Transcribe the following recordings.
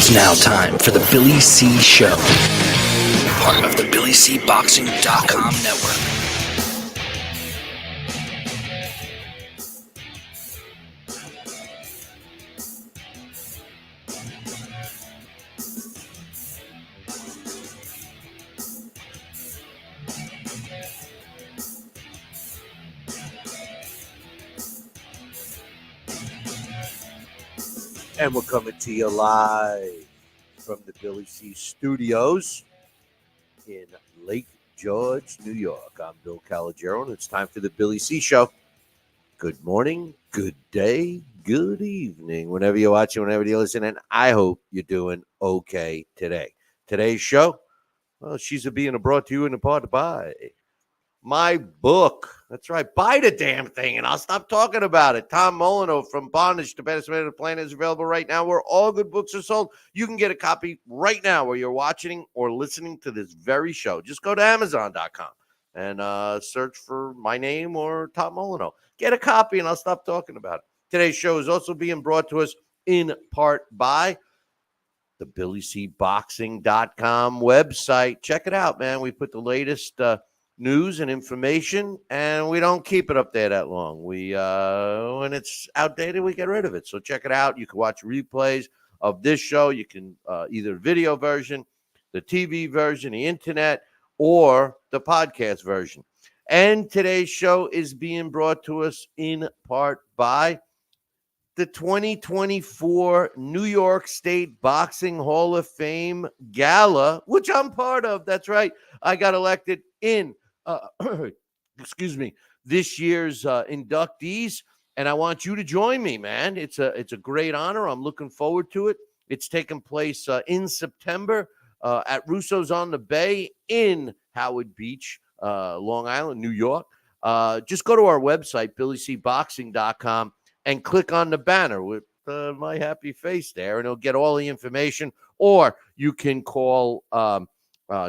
It's now time for the Billy C. Show, part of the BillyCBoxing.com network. And we're coming to you live from the Billy C Studios in Lake George, New York. I'm Bill Calogero, and it's time for the Billy C Show. Good morning, good day, good evening, whenever you're watching, whenever you're listening. I hope you're doing okay today. Today's show, well, she's being brought to you in part by my book. That's right. Buy the damn thing, and I'll stop talking about it. Tom Molyneux, From Bondage to Best Man on the Planet, is available right now where all good books are sold. You can get a copy right now where you're watching or listening to this very show. Just go to Amazon.com and search for my name or Tom Molyneux. Get a copy, and I'll stop talking about it. Today's show is also being brought to us in part by the BillyCBoxing.com website. Check it out, man. We put the latest news and information, and we don't keep it up there that long. We when it's outdated, we get rid of it. So check it out. You can watch replays of this show. You can either video version, the TV version, the internet, or the podcast version. And today's show is being brought to us in part by the 2024 New York State Boxing Hall of Fame Gala, which I'm part of. That's right. I got elected in this year's inductees, and I want you to join me, man. It's a great honor. I'm looking forward to it. It's taking place in September at Russo's on the Bay in Howard Beach, Long Island, New York. Just go to our website, BillyCBoxing.com, and click on the banner with my happy face there, and it'll get all the information. Or you can call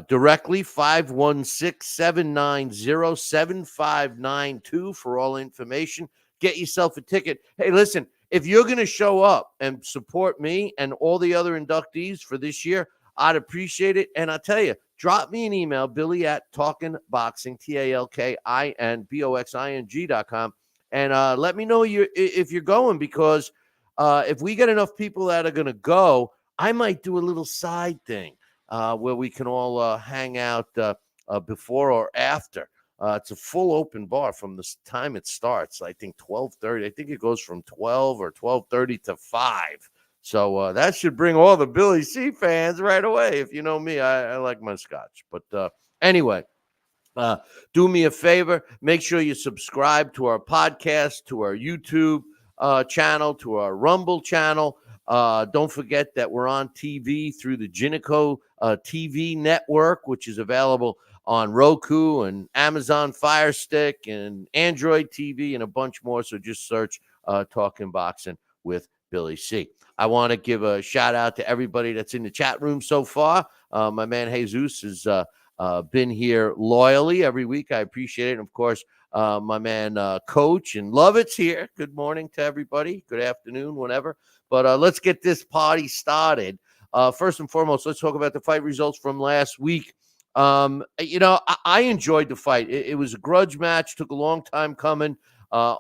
directly 516-790-7592 for all information. Get yourself a ticket. Hey, listen, if you're going to show up and support me and all the other inductees for this year, I'd appreciate it. And I'll tell you, drop me an email, Billy@talkingboxing, TALKINBOXING.com, and let me know if you're going, because if we get enough people that are going to go, I might do a little side thing where we can all hang out before or after. It's a full open bar from the time it starts. I think 12:30. I think it goes from 12 or 12:30 to 5. So that should bring all the Billy C fans right away. If you know me, I like my scotch. But anyway, do me a favor. Make sure you subscribe to our podcast, to our YouTube channel, to our Rumble channel. Don't forget that we're on TV through the Jinico TV network, which is available on Roku and Amazon Fire Stick and Android TV and a bunch more. So just search Talking Boxing with Billy C. I want to give a shout out to everybody that's in the chat room so far. My man Jesus has been here loyally every week. I appreciate it. And of course, my man Coach and Lovett's here. Good morning to everybody. Good afternoon, whenever. But let's get this party started. First and foremost, let's talk about the fight results from last week. I enjoyed the fight. It was a grudge match. Took a long time coming.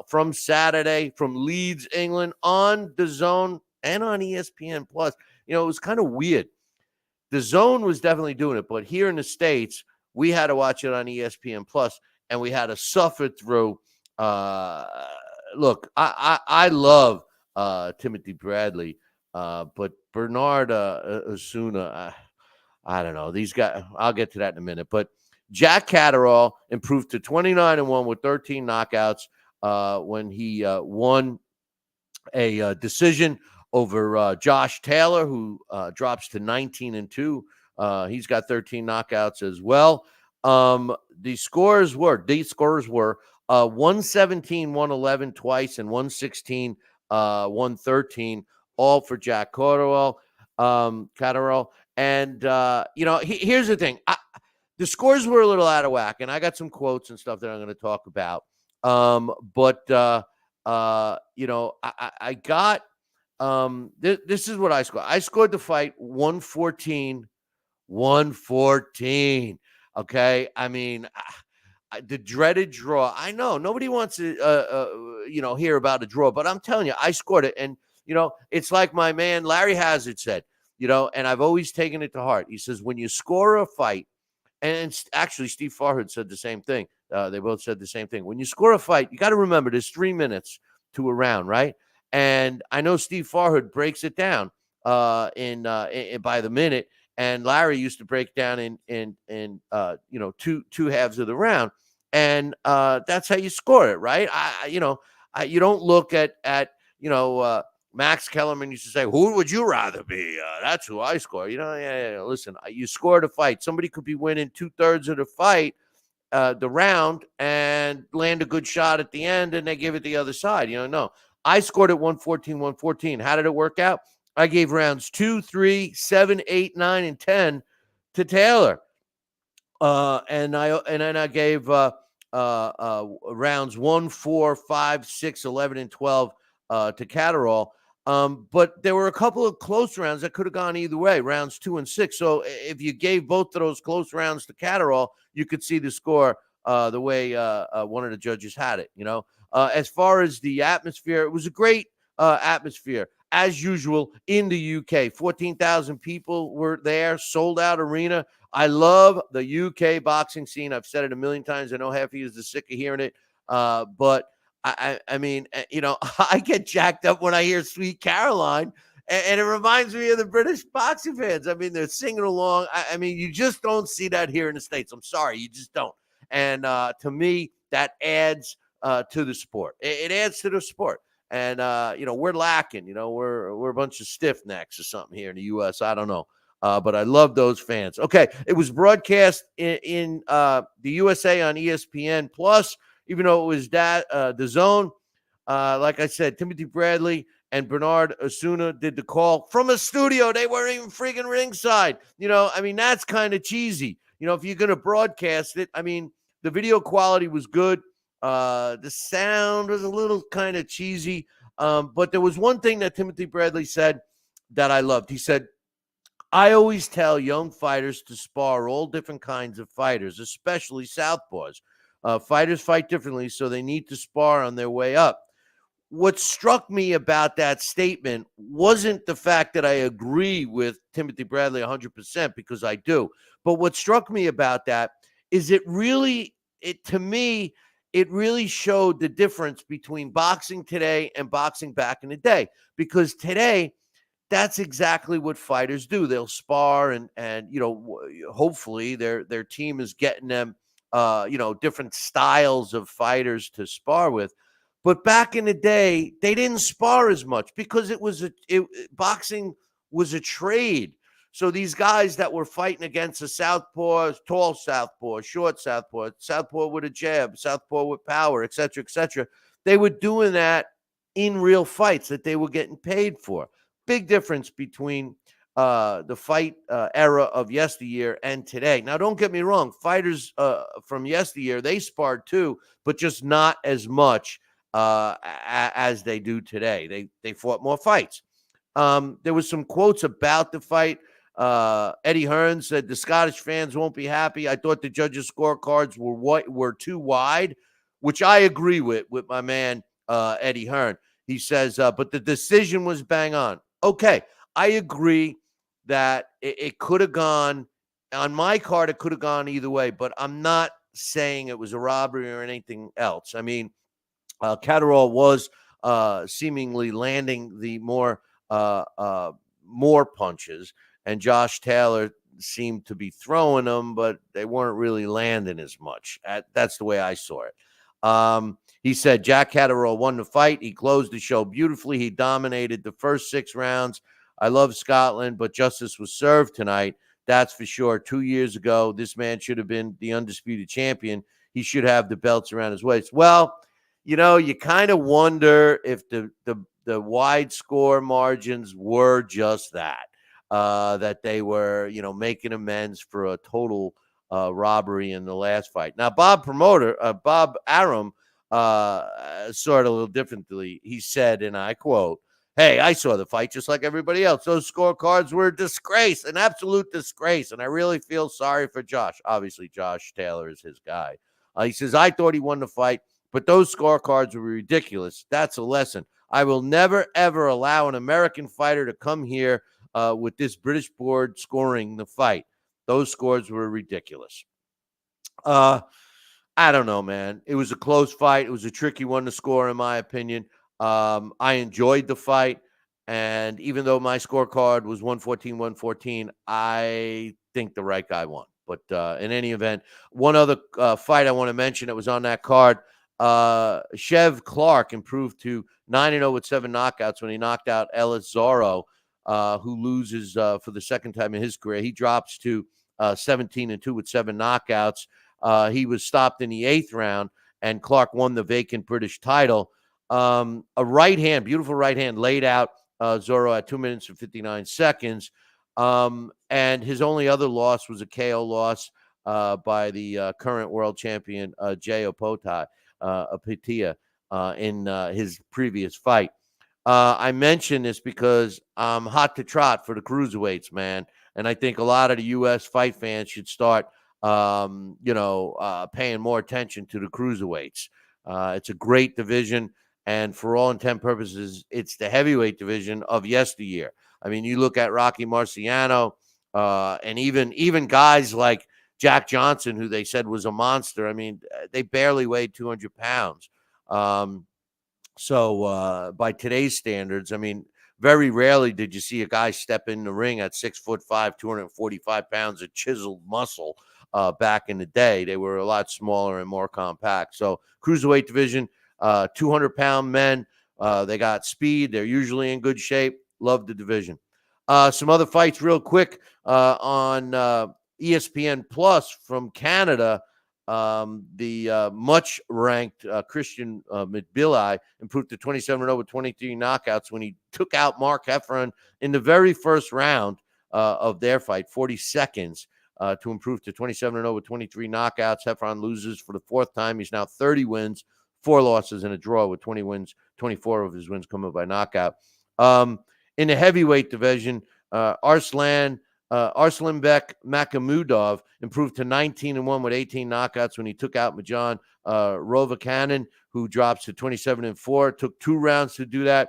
From Saturday, from Leeds, England, on DAZN and on ESPN Plus. It was kind of weird. DAZN was definitely doing it, but here in the States, we had to watch it on ESPN Plus, and we had to suffer through. Look, I love Timothy Bradley, but Bernard Osuna, I don't know. These guys, I'll get to that in a minute. But Jack Catterall improved to 29-1 with 13 knockouts when he won a decision over Josh Taylor, who drops to 19-2. He's got 13 knockouts as well. These scores were 117, 111 twice, and 116, 113, all for Jack Catterall. And, here's the thing. The scores were a little out of whack, and I got some quotes and stuff that I'm going to talk about. I got This is what I scored. I scored the fight 114, 114. Okay. I mean, the dreaded draw. I know nobody wants to, hear about a draw, but I'm telling you, I scored it. And, it's like my man Larry Hazard said, and I've always taken it to heart. He says, when you score a fight, and actually Steve Farhood said the same thing. They both said the same thing. When you score a fight, you got to remember there's 3 minutes to a round, right? And I know Steve Farhood breaks it down in by the minute, and Larry used to break down in two halves of the round, and that's how you score it, right? You don't look at Max Kellerman used to say, "Who would you rather be?" That's who I score. Yeah. Listen, you scored a fight. Somebody could be winning 2/3 of the fight, the round, and land a good shot at the end, and they give it the other side. No, I scored at 114, 114. How did it work out? I gave rounds 2, 3, 7, 8, 9, and 10 to Taylor, and then I gave rounds 1, 4, 5, 6, 11, and 12 to Catterall. But there were a couple of close rounds that could have gone either way, rounds 2 and 6. So if you gave both of those close rounds to Catterall, you could see the score the way one of the judges had it. As far as the atmosphere, it was a great atmosphere as usual in the UK. 14,000 people were there, sold out arena. I love the UK boxing scene. I've said it a million times. I know half of you is sick of hearing it, but I mean, I get jacked up when I hear Sweet Caroline, and it reminds me of the British boxing fans. I mean, they're singing along. I mean, you just don't see that here in the States. I'm sorry, you just don't. And to me, that adds to the sport. It adds to the sport. And we're lacking. We're a bunch of stiff necks or something here in the U.S. I don't know. But I love those fans. Okay, it was broadcast in the USA on ESPN Plus. Even though it was the zone, like I said, Timothy Bradley and Bernard Osuna did the call from a studio. They weren't even freaking ringside. I mean, that's kind of cheesy. If you're going to broadcast it, I mean, the video quality was good. The sound was a little kind of cheesy. But there was one thing that Timothy Bradley said that I loved. He said, I always tell young fighters to spar all different kinds of fighters, especially southpaws. Fighters fight differently, so they need to spar on their way up. What struck me about that statement wasn't the fact that I agree with Timothy Bradley 100%, because I do. But what struck me about that is to me, it really showed the difference between boxing today and boxing back in the day. Because today, that's exactly what fighters do. They'll spar and hopefully their team is getting them different styles of fighters to spar with. But back in the day, they didn't spar as much because boxing was a trade. So these guys that were fighting against a southpaw, tall southpaw, short southpaw, southpaw with a jab, southpaw with power, et cetera, they were doing that in real fights that they were getting paid for. Big difference between the fight era of yesteryear and today. Now, don't get me wrong. Fighters from yesteryear, they sparred too, but just not as much as they do today. They fought more fights. There was some quotes about the fight. Eddie Hearn said, the Scottish fans won't be happy. I thought the judges' scorecards were too wide, which I agree with my man Eddie Hearn. He says, but the decision was bang on. Okay, I agree that it could have gone, on my card, it could have gone either way, but I'm not saying it was a robbery or anything else. I mean, Catterall was seemingly landing the more punches, and Josh Taylor seemed to be throwing them, but they weren't really landing as much. That's the way I saw it. He said Jack Catterall won the fight. He closed the show beautifully. He dominated the first 6 rounds. I love Scotland, but justice was served tonight. That's for sure. 2 years ago, this man should have been the undisputed champion. He should have the belts around his waist. Well, you kind of wonder if the wide score margins were just that they were, making amends for a total robbery in the last fight. Now, Bob Arum, saw it a little differently. He said, and I quote, Hey, I saw the fight just like everybody else. Those scorecards were a disgrace, an absolute disgrace. And I really feel sorry for Josh. Obviously, Josh Taylor is his guy. He says, I thought he won the fight, but those scorecards were ridiculous. That's a lesson. I will never, ever allow an American fighter to come here with this British board scoring the fight. Those scores were ridiculous. I don't know, man. It was a close fight. It was a tricky one to score, in my opinion. I enjoyed the fight. And even though my scorecard was 114, I think the right guy won. But in any event, one other fight I want to mention that was on that card, Chev Clark improved to 9-0 with 7 knockouts when he knocked out Ellis Zorro, who loses for the second time in his career. He drops to 17-2 with 7 knockouts. He was stopped in the 8th round, and Clark won the vacant British title. A right hand, beautiful right hand, laid out Zorro at 2 minutes and 59 seconds. And his only other loss was a KO loss by the current world champion, Jay Apitia, in his previous fight. I mention this because I'm hot to trot for the cruiserweights, man. And I think a lot of the U.S. fight fans should start paying more attention to the cruiserweights. It's a great division, and for all intent purposes, it's the heavyweight division of yesteryear. I mean, you look at Rocky Marciano, and even guys like Jack Johnson, who they said was a monster. I mean, they barely weighed 200 pounds. So by today's standards, I mean, very rarely did you see a guy step in the ring at 6'5", 245 pounds of chiseled muscle. Back in the day, they were a lot smaller and more compact. So cruiserweight division, 200-pound men. They got speed. They're usually in good shape. Love the division. Some other fights real quick on ESPN Plus from Canada. The much-ranked Christian McBillay improved to 27-0 with 23 knockouts when he took out Mark Heffron in the very first round of their fight, 40 seconds. To improve to 27-0 with 23 knockouts. Heffron loses for the 4th time. He's now 30 wins, 4 losses, and a draw with 20 wins. 24 of his wins coming by knockout. In the heavyweight division, Arslanbek Makhmudov improved to 19-1 with 18 knockouts when he took out Majan Rovakanen, who drops to 27-4. Took 2 rounds to do that.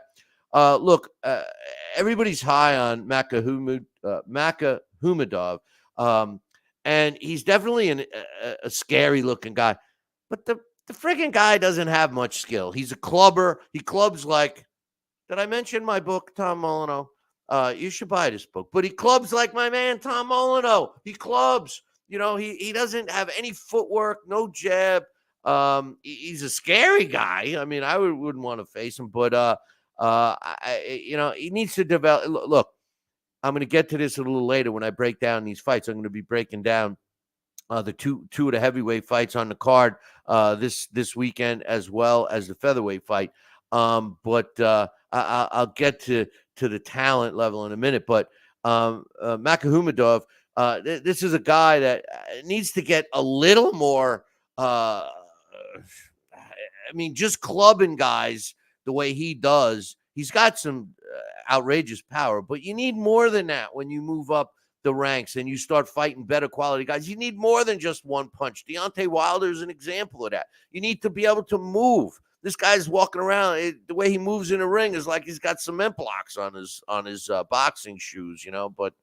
Look, everybody's high on Makhmudov. And he's definitely a scary looking guy, but the friggin' guy doesn't have much skill. He's a clubber. He clubs like, did I mention my book, Tom Molyneux? You should buy this book, but he clubs like my man, Tom Molyneux. He clubs, he doesn't have any footwork, no jab. He's a scary guy. I mean, I wouldn't want to face him, but, he needs to develop. Look, I'm going to get to this a little later when I break down these fights. I'm going to be breaking down the two of the heavyweight fights on the card this weekend, as well as the featherweight fight. But I'll get to the talent level in a minute. But Makhmudov, this is a guy that needs to get a little more. Just clubbing guys the way he does. He's got some outrageous power, but you need more than that when you move up the ranks and you start fighting better quality guys. You need more than just one punch. Deontay Wilder is an example of that. You need to be able to move. This guy's walking around. The way he moves in the ring is like he's got cement blocks on his boxing shoes, But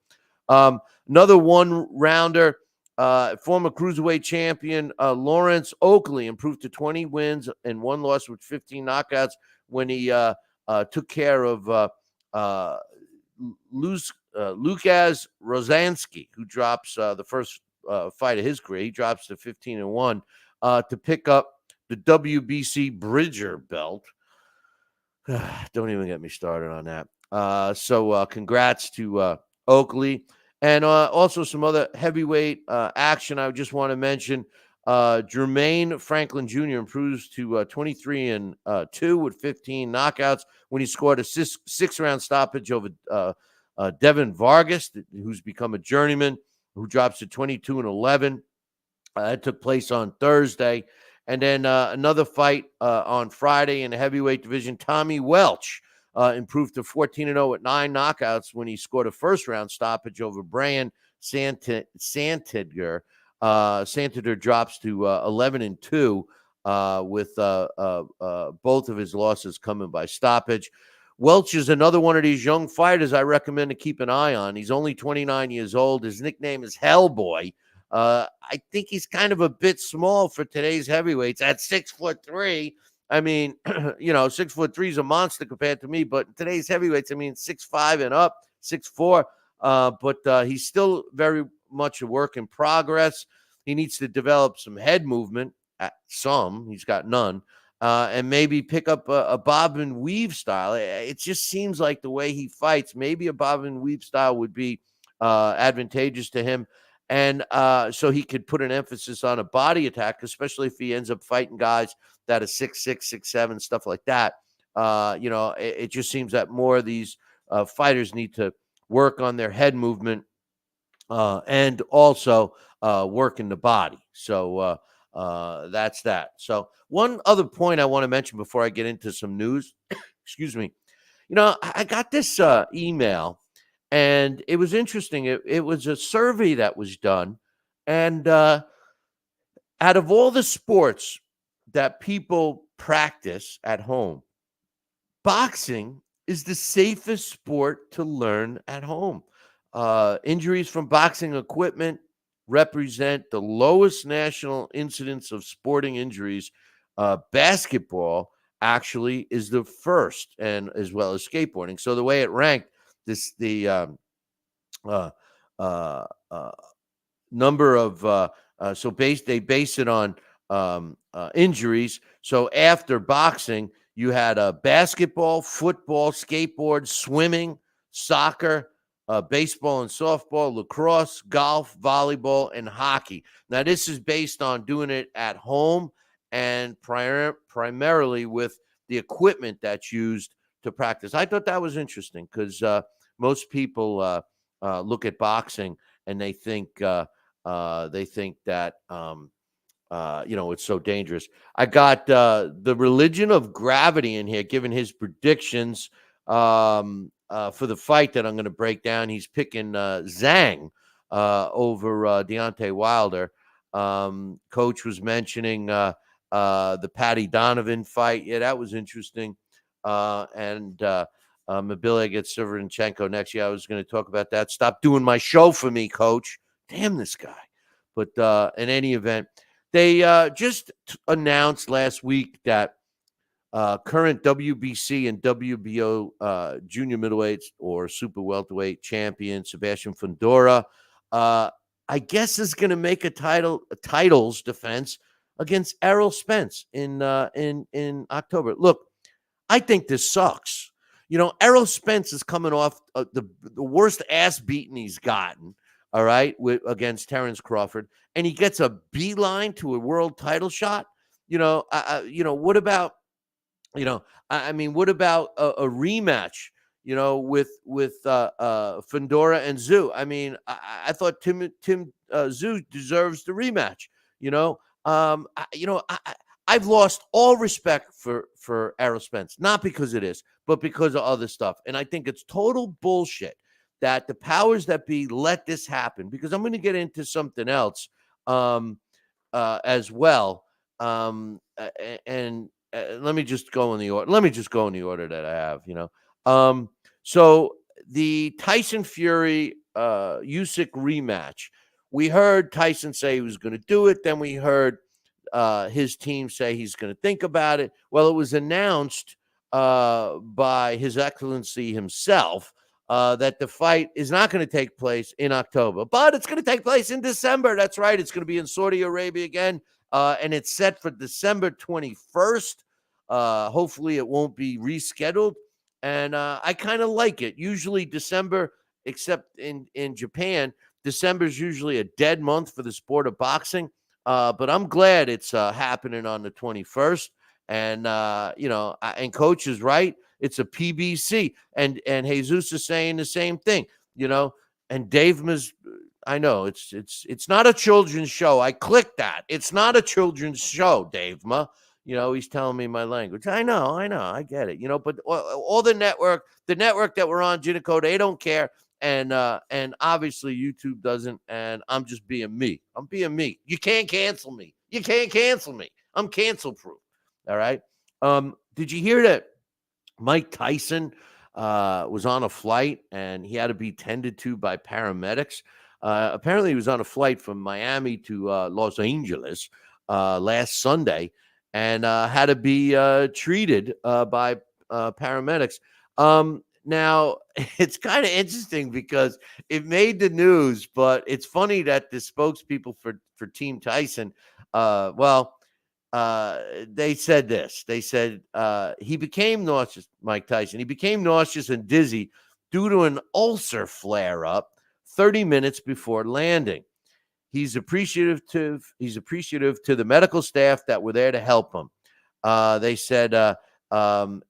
another one-rounder, former cruiserweight champion Lawrence Oakley improved to 20 wins and 1 loss with 15 knockouts when he took care of Lukas Rozansky, who drops the first fight of his career. He drops to 15-1 to pick up the WBC Bridger belt. Don't even get me started on that. So congrats to Oakley. And also some other heavyweight action I just want to mention. Jermaine Franklin Jr. improves to 23-2 with 15 knockouts when he scored a 6-round stoppage over Devin Vargas, who's become a journeyman, who drops to 22-11. That took place on Thursday. And then another fight on Friday in the heavyweight division. Tommy Welch improved to 14-0 at 9 knockouts when he scored a first-round stoppage over Brian Santander. Santander drops to 11-2 with both of his losses coming by stoppage. Welch is another one of these young fighters I recommend to keep an eye on. He's only 29 years old. His nickname is Hellboy. I think he's kind of a bit small for today's heavyweights at 6'3". I mean, 6'3" is a monster compared to me, but today's heavyweights, 6'5" and up, 6'4". But he's still very much a work in progress. He needs to develop some head movement. He's got none. And maybe pick up a bob and weave style. It just seems like the way he fights, maybe a bob and weave style would be advantageous to him. And so he could put an emphasis on a body attack, especially if he ends up fighting guys that are 6'6", 6'7", stuff like that. It just seems that more of these fighters need to work on their head movement and also work in the body. So that's that. So one other point I want to mention before I get into some news, excuse me. I got this email, and it was interesting. It was a survey that was done, and out of all the sports that people practice at home, boxing is the safest sport to learn at home. Injuries from boxing equipment represent the lowest national incidence of sporting injuries. Basketball actually is the first, and as well as skateboarding. So the way it ranked, the number of they base it on injuries. So after boxing, you had basketball, football, skateboard, swimming, soccer, baseball and softball, lacrosse, golf, volleyball, and hockey. Now, this is based on doing it at home and primarily with the equipment that's used to practice. I thought that was interesting because most people look at boxing and they think that it's so dangerous. I got the Religion of Gravity in here, giving his predictions for the fight that I'm going to break down. He's picking Zhang over Deontay Wilder. Coach was mentioning the Patty Donovan fight. Yeah, that was interesting. And Mabilia gets Severenchenko next year. I was going to talk about that. Stop doing my show for me, Coach. Damn this guy. But in any event, they just announced last week that current WBC and WBO junior middleweights or super welterweight champion Sebastian Fundora, I guess, is going to make a titles defense against Errol Spence in October. Look, I think this sucks. Errol Spence is coming off the worst ass beating he's gotten. All right, against Terrence Crawford, and he gets a beeline to a world title shot. What about? What about a rematch? With Fundora and Zhu. I thought Tim Zhu deserves the rematch. I've lost all respect for Errol Spence, not because of this, but because of other stuff, and I think it's total bullshit that the powers that be let this happen, because I'm going to get into something else as well. Let me just go in the order. Let me just go in the order that I have. So the Tyson Fury Usyk rematch. We heard Tyson say he was going to do it. Then we heard his team say he's going to think about it. Well, it was announced by His Excellency himself that the fight is not going to take place in October, but it's going to take place in December. That's right. It's going to be in Saudi Arabia again, and it's set for December 21st. Hopefully it won't be rescheduled, and I kind of like it. Usually December, except in Japan, December is usually a dead month for the sport of boxing, but I'm glad it's happening on the 21st, and and Coach is right. It's a PBC, and Jesus is saying the same thing, and Dave I know it's not a children's show. I clicked that. It's not a children's show, Dave. He's telling me my language. I know, I get it. But all the network that we're on, Jinico, they don't care. And obviously YouTube doesn't, and I'm just being me. I'm being me. You can't cancel me. You can't cancel me. I'm cancel proof. All right. Did you hear that Mike Tyson was on a flight and he had to be tended to by paramedics? Apparently, he was on a flight from Miami to Los Angeles last Sunday and had to be treated by paramedics. Now, it's kind of interesting because it made the news, but it's funny that the spokespeople for Team Tyson, they said this. They said he became nauseous, Mike Tyson. He became nauseous and dizzy due to an ulcer flare-up 30 minutes before landing. He's appreciative to the medical staff that were there to help him. They said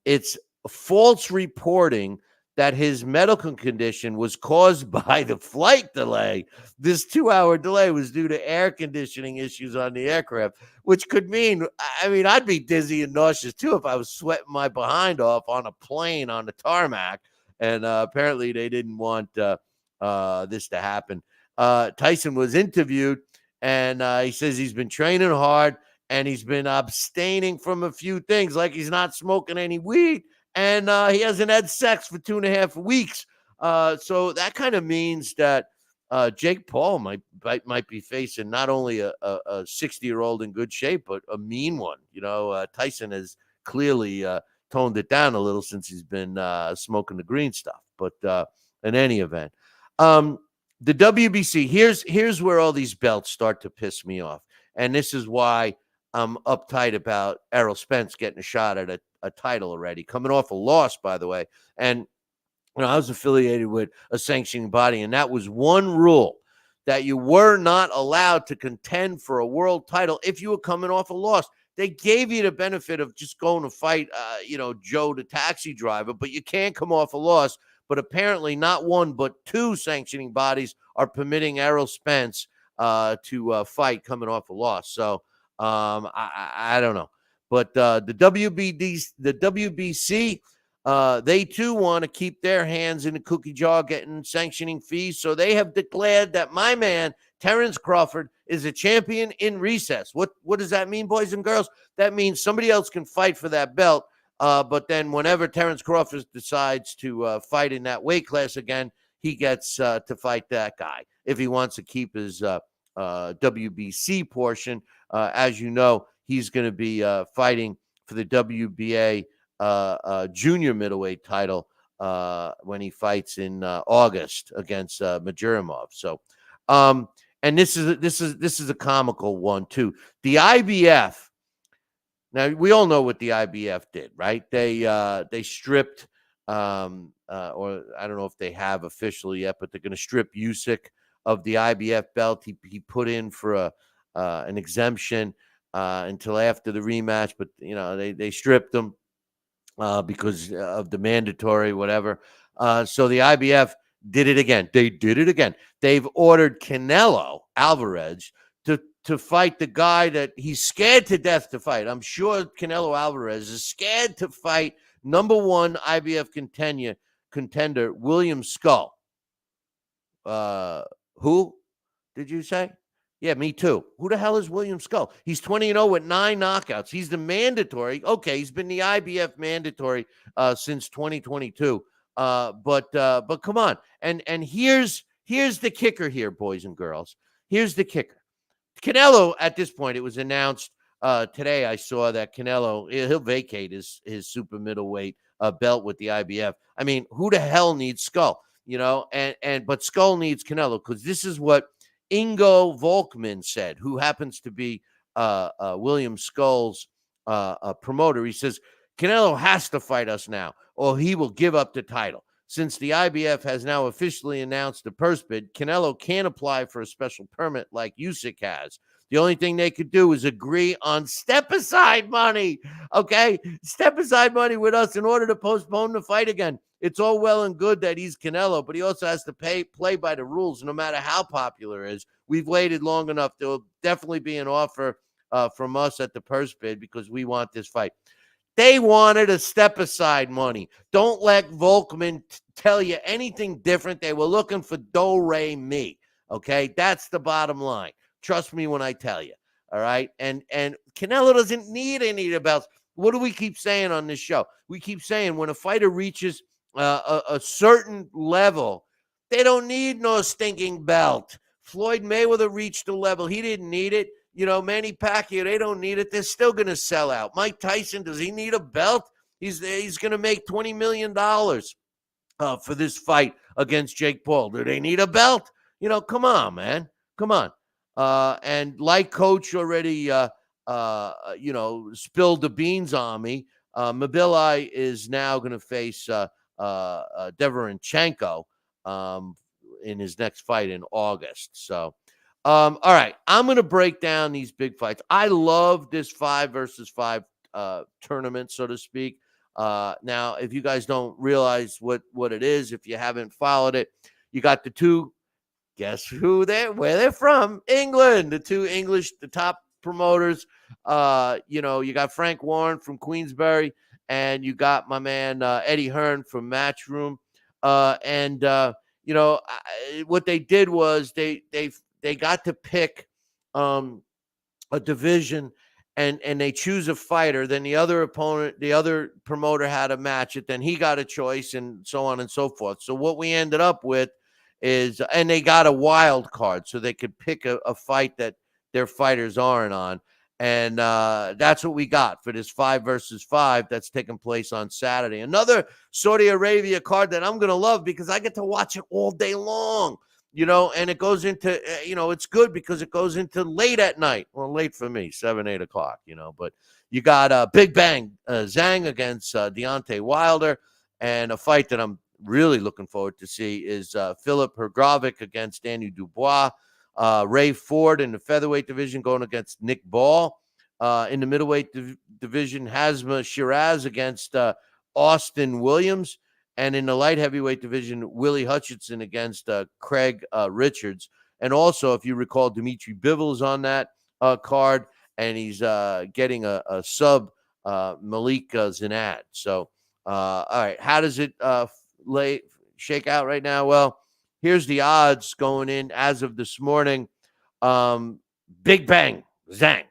it's false reporting that his medical condition was caused by the flight delay. This 2-hour delay was due to air conditioning issues on the aircraft, which could mean, I'd be dizzy and nauseous too if I was sweating my behind off on a plane on the tarmac. And apparently they didn't want this to happen. Tyson was interviewed, and he says he's been training hard and he's been abstaining from a few things, like he's not smoking any weed, and he hasn't had sex for 2.5 weeks. So that kind of means that Jake Paul might be facing not only a 60-year-old in good shape, but a mean one. Tyson has clearly toned it down a little since he's been smoking the green stuff. But in any event, the WBC, here's where all these belts start to piss me off. And this is why I'm uptight about Errol Spence getting a shot at a title already, coming off a loss, by the way. And I was affiliated with a sanctioning body, and that was one rule, that you were not allowed to contend for a world title if you were coming off a loss. They gave you the benefit of just going to fight, Joe the taxi driver, but you can't come off a loss. But apparently not one but two sanctioning bodies are permitting Errol Spence to fight coming off a loss. So I don't know. But the WBC, they too want to keep their hands in the cookie jar getting sanctioning fees. So they have declared that my man, Terrence Crawford, is a champion in recess. What does that mean, boys and girls? That means somebody else can fight for that belt. But then whenever Terrence Crawford decides to fight in that weight class again, he gets to fight that guy if he wants to keep his WBC portion. As you know, he's going to be fighting for the WBA junior middleweight title when he fights in August against Majuramov. So, and this is a comical one too. The IBF. Now we all know what the IBF did, right? They stripped, or I don't know if they have officially yet, but they're going to strip Usyk of the IBF belt. He put in for an exemption until after the rematch, but they stripped him because of the mandatory whatever. So the IBF did it again. They did it again. They've ordered Canelo Alvarez to fight the guy that he's scared to death to fight. I'm sure Canelo Alvarez is scared to fight number one IBF contender William Skull. Who did you say? Yeah, me too. Who the hell is William Skull? He's 20-0 with 9 knockouts. He's the mandatory. Okay, he's been the IBF mandatory since 2022. But come on. And here's the kicker here, boys and girls. Here's the kicker. Canelo, at this point, it was announced today. I saw that Canelo, he'll vacate his super middleweight belt with the IBF. I mean, who the hell needs Skull? But Skull needs Canelo, because this is what Ingo Volkman said, who happens to be William Skull's promoter. He says, Canelo has to fight us now, or he will give up the title. Since the IBF has now officially announced the purse bid, Canelo can't apply for a special permit like Usyk has. The only thing they could do is agree on step-aside money, okay? Step-aside money with us in order to postpone the fight again. It's all well and good that he's Canelo, but he also has to play by the rules no matter how popular it is. We've waited long enough. There will definitely be an offer from us at the purse bid because we want this fight. They wanted a step-aside money. Don't let Volkman tell you anything different. They were looking for do-re-mi, okay? That's the bottom line. Trust me when I tell you, all right? And Canelo doesn't need any of the belts. What do we keep saying on this show? We keep saying when a fighter reaches a certain level, they don't need no stinking belt. Floyd Mayweather reached a level. He didn't need it. Manny Pacquiao, they don't need it. They're still going to sell out. Mike Tyson, does he need a belt? He's going to make $20 million for this fight against Jake Paul. Do they need a belt? Come on, man. Come on. And like Coach already, spilled the beans on me, Mabilai is now going to face Deverenchenko in his next fight in August. So, all right, I'm going to break down these big fights. I love this 5 versus 5 tournament, so to speak. Now, if you guys don't realize what it is, if you haven't followed it, you got the two. Guess where they're from? England. The top promoters. You got Frank Warren from Queensberry, and you got my man Eddie Hearn from Matchroom. What they did was they got to pick a division, and they choose a fighter. Then the other promoter had a match it. Then he got a choice, and so on and so forth. So what we ended up with is, and they got a wild card, so they could pick a fight that their fighters aren't on. And that's what we got for this 5 versus 5 that's taking place on Saturday. Another Saudi Arabia card that I'm going to love because I get to watch it all day long, and it goes into, it's good because it goes into late at night. Well, late for me, 7, 8 o'clock, but you got Big Bang Zhang against Deontay Wilder, and a fight that I'm really looking forward to see is Philip Hrgovic against Daniel Dubois. Ray Ford in the featherweight division going against Nick Ball. In the middleweight division, Hazma Shiraz against Austin Williams. And in the light heavyweight division, Willie Hutchinson against Craig Richards. And also, if you recall, Dimitri Bivol is on that card, and he's getting a sub Malik Zinad. So, all right, how does it shake out right now? Well, here's the odds going in as of this morning. Big Bang Zhang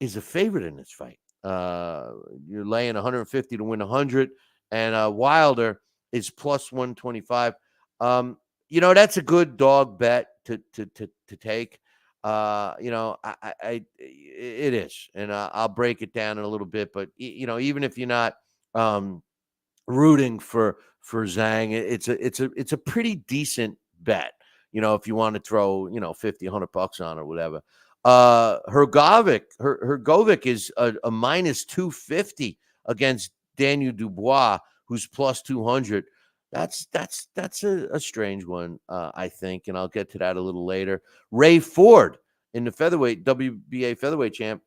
is a favorite in this fight. You're laying 150 to win 100, and Wilder is plus 125. That's a good dog bet to take. It is, and I'll break it down in a little bit. But even if you're not rooting for Zhang, it's a pretty decent bet. If you want to throw, 50, $100 on or whatever. Hrgovic is a minus 250 against Daniel Dubois, who's plus 200. That's a strange one, I think, and I'll get to that a little later. Ray Ford in the featherweight, WBA featherweight champ,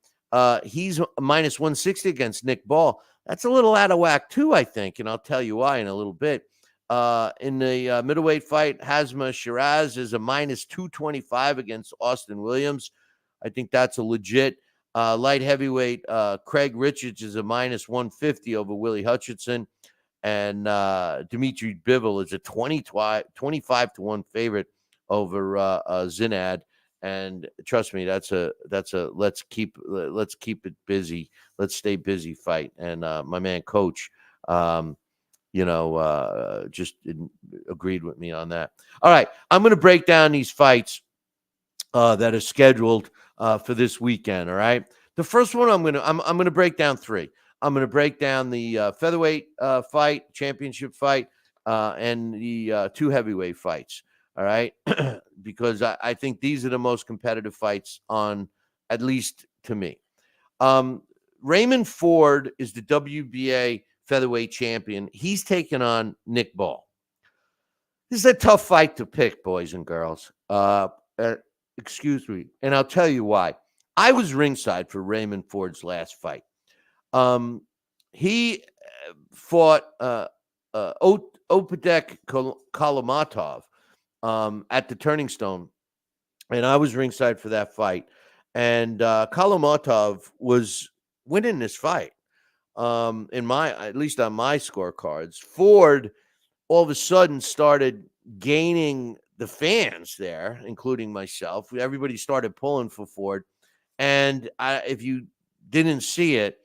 he's minus 160 against Nick Ball. That's a little out of whack too, I think, and I'll tell you why in a little bit. In the middleweight fight, Hazma Shiraz is a minus 225 against Austin Williams. I think that's a legit. Light heavyweight, Craig Richards is a minus 150 over Willie Hutchinson. And Dimitri Bivol is a 25 to 1 favorite over Zinad. And trust me, that's a let's keep it busy. Let's stay busy fight. And my man Coach, just agreed with me on that. All right, I'm going to break down these fights that are scheduled for this weekend. All right, the first one I'm going to break down 3. I'm going to break down the featherweight fight, championship fight, and the 2 heavyweight fights. All right, because I think these are the most competitive fights on, at least to me. Raymond Ford is the WBA featherweight champion. He's taking on Nick Ball. This is a tough fight to pick, boys and girls. Excuse me, and I'll tell you why. I was ringside for Raymond Ford's last fight. He fought Opedek Kalamatov at the Turning Stone, and I was ringside for that fight. and Kalamotov was winning this fight. At least on my scorecards, Ford all of a sudden started gaining the fans there, including myself. Everybody started pulling for Ford, and if you didn't see it,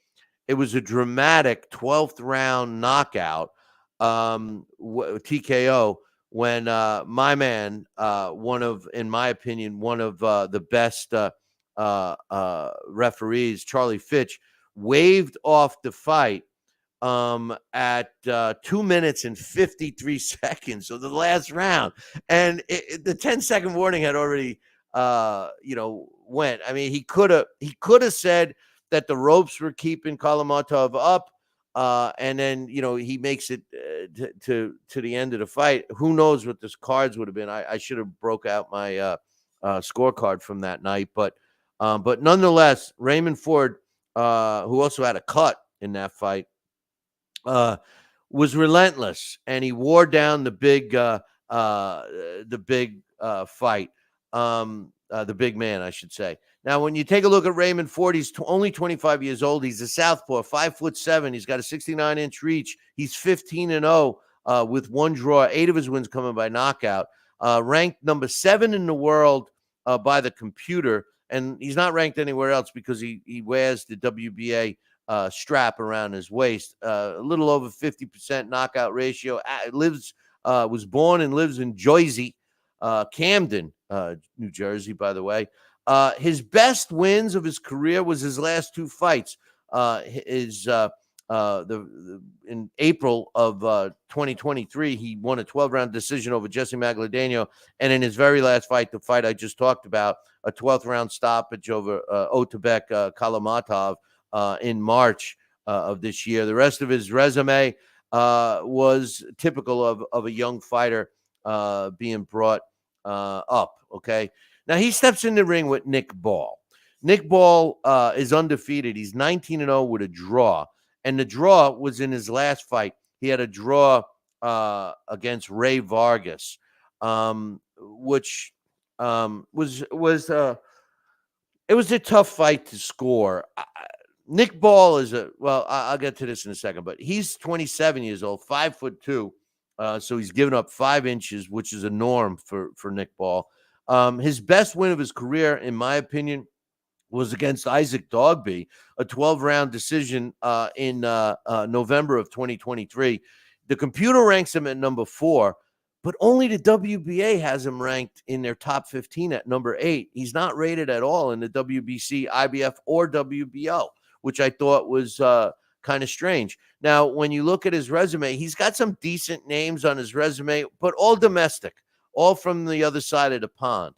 it was a dramatic 12th round knockout, TKO, when my man, in my opinion, one of the best referees, Charlie Fitch, waved off the fight at 2 minutes and 53 seconds of the last round. And the 10-second warning had already, went. I mean, he could have said that the ropes were keeping Kalamotov up. And then, he makes it to the end of the fight. Who knows what this cards would have been? I should have broke out my scorecard from that night. But nonetheless, Raymond Ford, who also had a cut in that fight, was relentless, and he wore down the big fight, the big man, I should say. Now, when you take a look at Raymond Ford, he's only 25 years old. He's a southpaw, 5'7". He's got a 69-inch reach. He's 15-0 with one draw, 8 of his wins coming by knockout. Ranked number 7 in the world by the computer, and he's not ranked anywhere else because he wears the WBA strap around his waist. A little over 50% knockout ratio. Was born and lives in Jersey, Camden, New Jersey, by the way. His best wins of his career was his last 2 fights. In April of 2023, he won a 12-round decision over Jesse Magladano, and in his very last fight, the fight I just talked about, a 12th round stoppage over Otabek Kalamotov in March of this year. The rest of his resume was typical of a young fighter being brought up. Okay, now he steps in the ring with Nick Ball. Nick Ball is undefeated. He's 19-0 with a draw, and the draw was in his last fight. He had a draw against Ray Vargas, which was it was a tough fight to score. Nick Ball is I'll get to this in a second, but he's 27 years old, 5'2". So he's given up 5 inches, which is a norm for Nick Ball. His best win of his career, in my opinion, was against Isaac Dogby, a 12-round decision in November of 2023. The computer ranks him at number 4, but only the WBA has him ranked in their top 15 at number 8. He's not rated at all in the WBC, IBF, or WBO, which I thought was kind of strange. Now, when you look at his resume, he's got some decent names on his resume, but all domestic, all from the other side of the pond.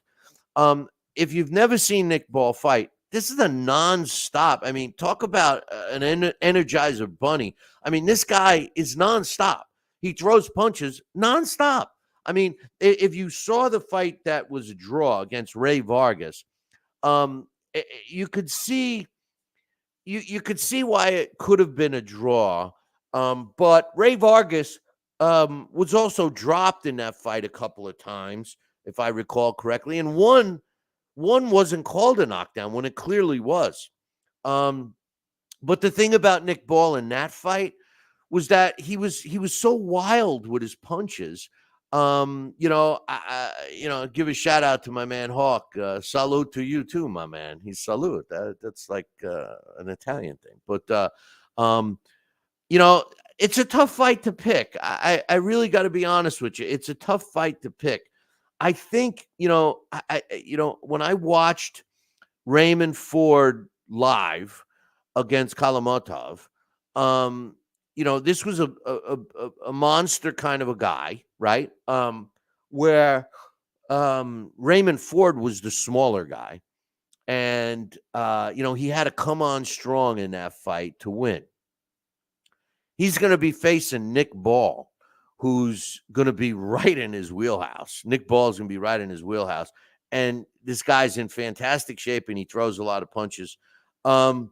If you've never seen Nick Ball fight, this is a nonstop. I mean, talk about an energizer bunny. I mean, this guy is nonstop. He throws punches nonstop. I mean, if you saw the fight that was a draw against Ray Vargas, you could see you could see why it could have been a draw. But Ray Vargas was also dropped in that fight a couple of times, if I recall correctly, and one wasn't called a knockdown when it clearly was. But the thing about Nick Ball in that fight was that he was so wild with his punches. I give a shout out to my man Hawk. Salute to you too, my man. He's salute. That's like an Italian thing. But it's a tough fight to pick. I really got to be honest with you. It's a tough fight to pick. I think, when I watched Raymond Ford live against Kalamotov, this was a monster kind of a guy, right? Where Raymond Ford was the smaller guy. And, he had to come on strong in that fight to win. He's going to be facing Nick Ball, who's going to be right in his wheelhouse. Nick Ball is going to be right in his wheelhouse. And this guy's in fantastic shape, and he throws a lot of punches. This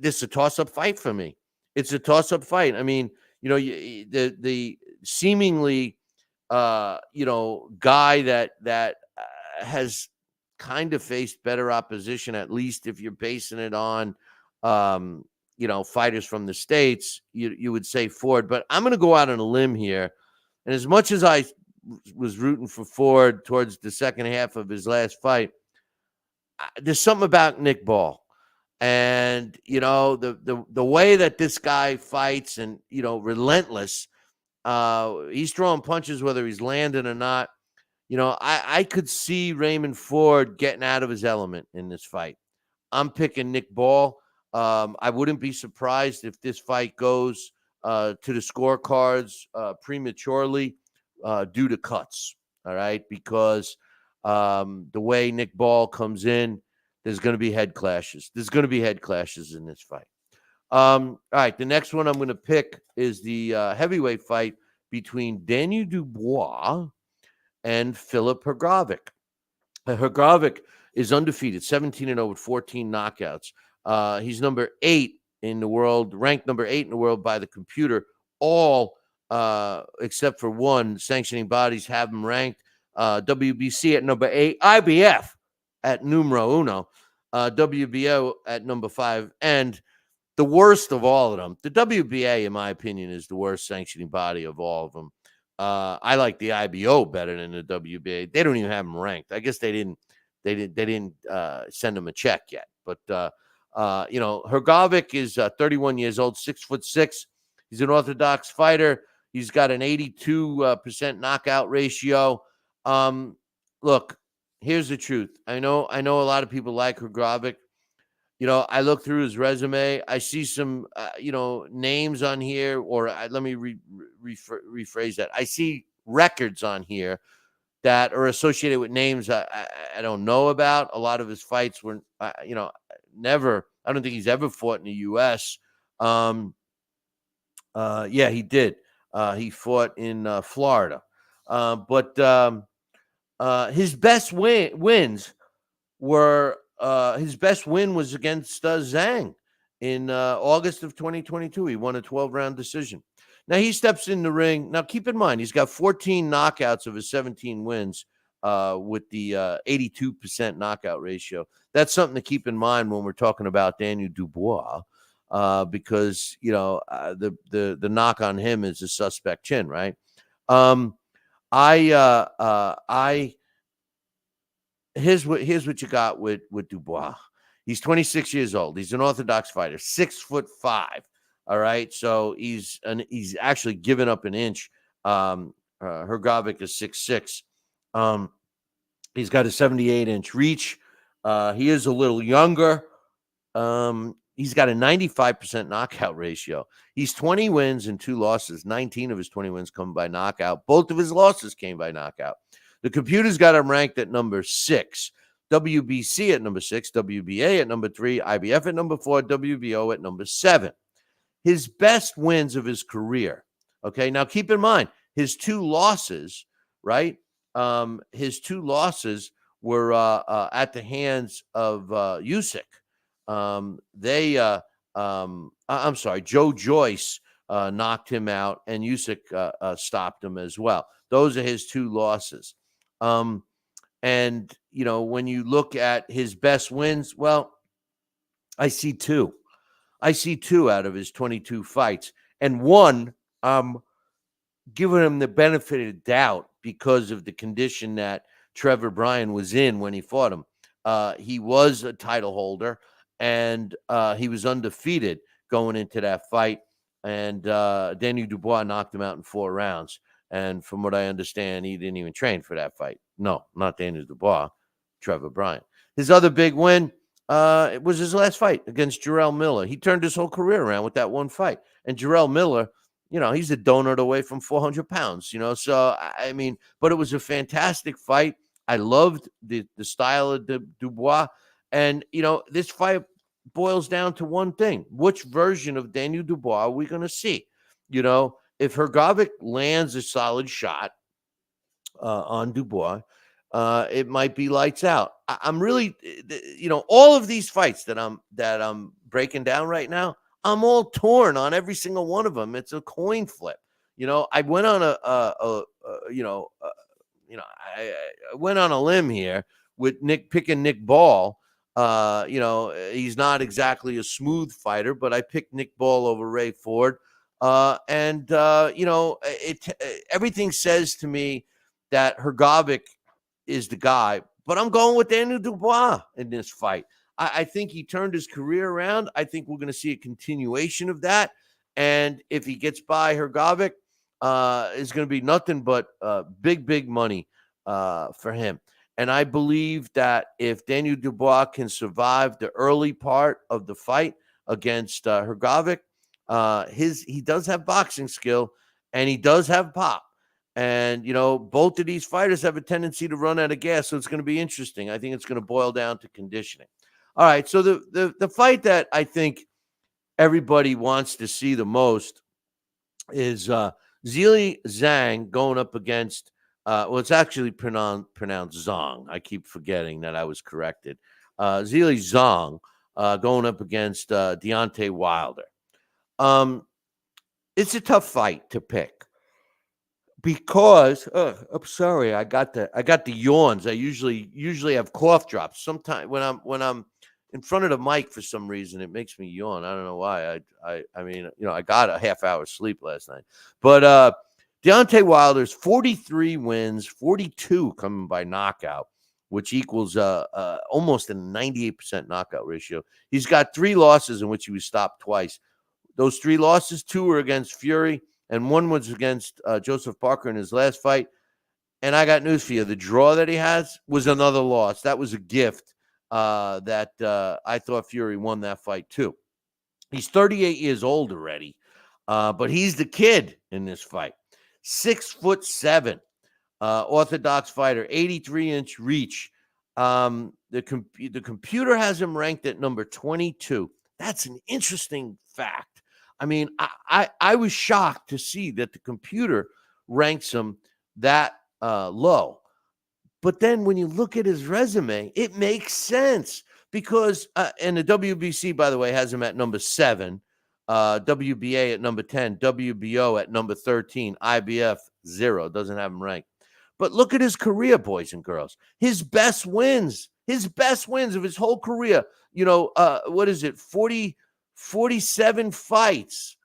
is a toss-up fight for me. It's a toss-up fight. I mean, the seemingly, guy that has kind of faced better opposition, at least if you're basing it on, fighters from the States, you would say Ford. But I'm going to go out on a limb here. And as much as I was rooting for Ford towards the second half of his last fight, there's something about Nick Ball. And, the way that this guy fights and, relentless, he's throwing punches whether he's landing or not. I could see Raymond Ford getting out of his element in this fight. I'm picking Nick Ball. I wouldn't be surprised if this fight goes to the scorecards prematurely due to cuts. All right, because the way Nick Ball comes in, there's going to be head clashes. There's going to be head clashes in this fight. All right, the next one I'm going to pick is the heavyweight fight between Daniel Dubois and Filip Hrgovic. Hrgovic is undefeated, 17-0 with 14 knockouts. He's number 8 in the world, ranked number 8 in the world by the computer. All except for one sanctioning bodies have him ranked. WBC at number 8, IBF at numero uno, WBO at number 5, and the worst of all of them, the WBA, in my opinion, is the worst sanctioning body of all of them. I like the IBO better than the WBA. They don't even have him ranked. I guess they didn't send him a check yet. But Hrgovic is 31 years old, 6'6". He's an orthodox fighter. He's got an 82% knockout ratio. Look, here's the truth. I know a lot of people like Hrgovic. I look through his resume. I see some, names on here, or let me rephrase that. I see records on here that are associated with names I don't know about. A lot of his fights were, never. I don't think he's ever fought in the U.S. Yeah, he did. He fought in Florida, but his best wins were. His best win was against Zhang in August of 2022. He won a 12-round decision. Now he steps in the ring. Now keep in mind, he's got 14 knockouts of his 17 wins with the 82% knockout ratio. That's something to keep in mind when we're talking about Daniel Dubois, because the knock on him is a suspect chin, right? Here's what you got with Dubois. He's 26 years old. He's an orthodox fighter, 6'5". All right, so he's actually given up an inch. Hrgovic is 6'6". He's got a 78-inch reach. He is a little younger. He's got a 95% knockout ratio. He's 20 wins and 2 losses. 19 of his 20 wins come by knockout. Both of his losses came by knockout. The computer's got him ranked at number 6, WBC at number 6, WBA at number 3, IBF at number 4, WBO at number 7. His best wins of his career. Okay, now keep in mind, his 2 losses, right? His 2 losses were at the hands of Usyk. I'm sorry, Joe Joyce knocked him out, and Usyk stopped him as well. Those are his 2 losses. And, when you look at his best wins, well, I see 2. I see 2 out of his 22 fights. And one, giving him the benefit of the doubt because of the condition that Trevor Bryan was in when he fought him. He was a title holder, and he was undefeated going into that fight. And Daniel Dubois knocked him out in 4 rounds. And from what I understand, he didn't even train for that fight. No, not Daniel Dubois, Trevor Bryan. His other big win, it was his last fight against Jarrell Miller. He turned his whole career around with that one fight. And Jarrell Miller, he's a donut away from 400 pounds, So, I mean, but it was a fantastic fight. I loved the style of Dubois. And, this fight boils down to one thing. Which version of Daniel Dubois are we going to see? If Hrgovic lands a solid shot on Dubois, it might be lights out. I'm really, all of these fights that I'm breaking down right now, I'm all torn on every single one of them. It's a coin flip. I went on I went on a limb here with picking Nick Ball. He's not exactly a smooth fighter, but I picked Nick Ball over Ray Ford. Everything says to me that Hrgovic is the guy, but I'm going with Daniel Dubois in this fight. I think he turned his career around. I think we're going to see a continuation of that. And if he gets by Hrgovic, it's going to be nothing but big money for him. And I believe that if Daniel Dubois can survive the early part of the fight against Hrgovic, he does have boxing skill and he does have pop. And, both of these fighters have a tendency to run out of gas. So it's going to be interesting. I think it's going to boil down to conditioning. All right. So the fight that I think everybody wants to see the most is Zhilie Zhang going up against, it's actually pronounced Zhang. I keep forgetting that I was corrected. Zhilie Zhang going up against Deontay Wilder. It's a tough fight to pick because I'm sorry, I got the yawns. I usually have cough drops. Sometimes when I'm in front of the mic for some reason, it makes me yawn. I don't know why. I got a half hour sleep last night. But Deontay Wilder's 43 wins, 42 coming by knockout, which equals almost a 98% knockout ratio. He's got 3 losses in which he was stopped twice. Those 3 losses, 2 were against Fury, and 1 was against Joseph Parker in his last fight. And I got news for you. The draw that he has was another loss. That was a gift that I thought Fury won that fight too. He's 38 years old already, but he's the kid in this fight. 6'7", orthodox fighter, 83-inch reach. The computer has him ranked at number 22. That's an interesting fact. I mean, I was shocked to see that the computer ranks him that low. But then when you look at his resume, it makes sense because, and the WBC, by the way, has him at number 7, WBA at number 10, WBO at number 13, IBF 0, doesn't have him ranked. But look at his career, boys and girls. His best wins of his whole career, 47 fights.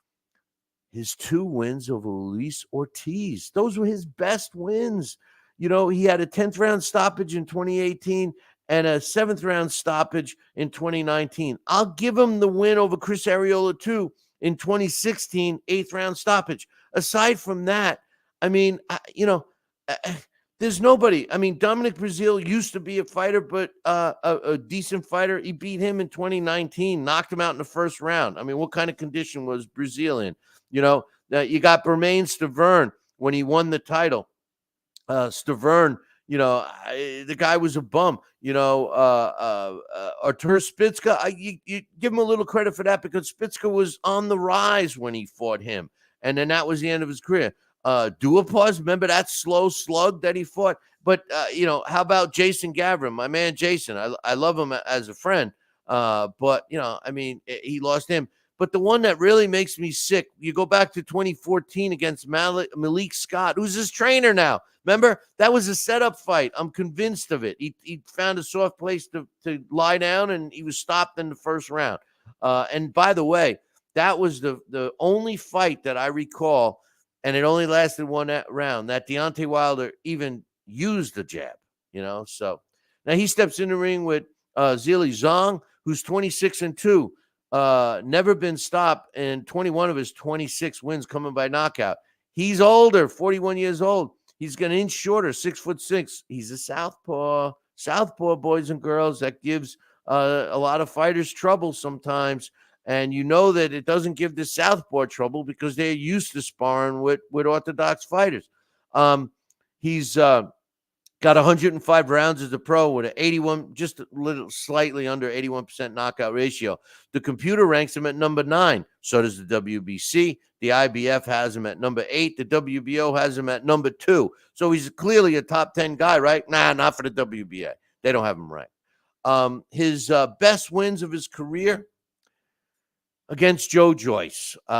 His 2 wins over Luis Ortiz. Those were his best wins. He had a 10th round stoppage in 2018 and a 7th round stoppage in 2019. I'll give him the win over Chris Arreola too in 2016, 8th round stoppage. Aside from that, there's nobody. Dominic Breazeale used to be a fighter, but a decent fighter. He beat him in 2019, knocked him out in the first round. What kind of condition was Breazeale in? You got Bermain Stavern when he won the title. Stavern, the guy was a bum. Artur Spitzka, you give him a little credit for that because Spitzka was on the rise when he fought him. And then that was the end of his career. Dubois, remember that slow slug that he fought? But, how about Jason Gavrin, my man Jason? I love him as a friend. But he lost him. But the one that really makes me sick, you go back to 2014 against Malik Scott, who's his trainer now. Remember, that was a setup fight. I'm convinced of it. He found a soft place to lie down, and he was stopped in the first round. And by the way, that was the only fight that I recall, and it only lasted 1 round, that Deontay Wilder even used the jab, So now he steps in the ring with Zhilie Zhang, who's 26-2. Never been stopped in 21 of his 26 wins coming by knockout. He's older, 41 years old. He's an inch shorter, 6'6". He's a southpaw. Southpaw, boys and girls, that gives a lot of fighters trouble sometimes. And that it doesn't give the southpaw trouble because they're used to sparring with orthodox fighters. He's got 105 rounds as a pro with an 81, just a little slightly under 81% knockout ratio. The computer ranks him at number 9. So does the WBC. The IBF has him at number 8. The WBO has him at number 2. So he's clearly a top 10 guy, right? Nah, not for the WBA. They don't have him ranked. His best wins of his career against Joe Joyce, 8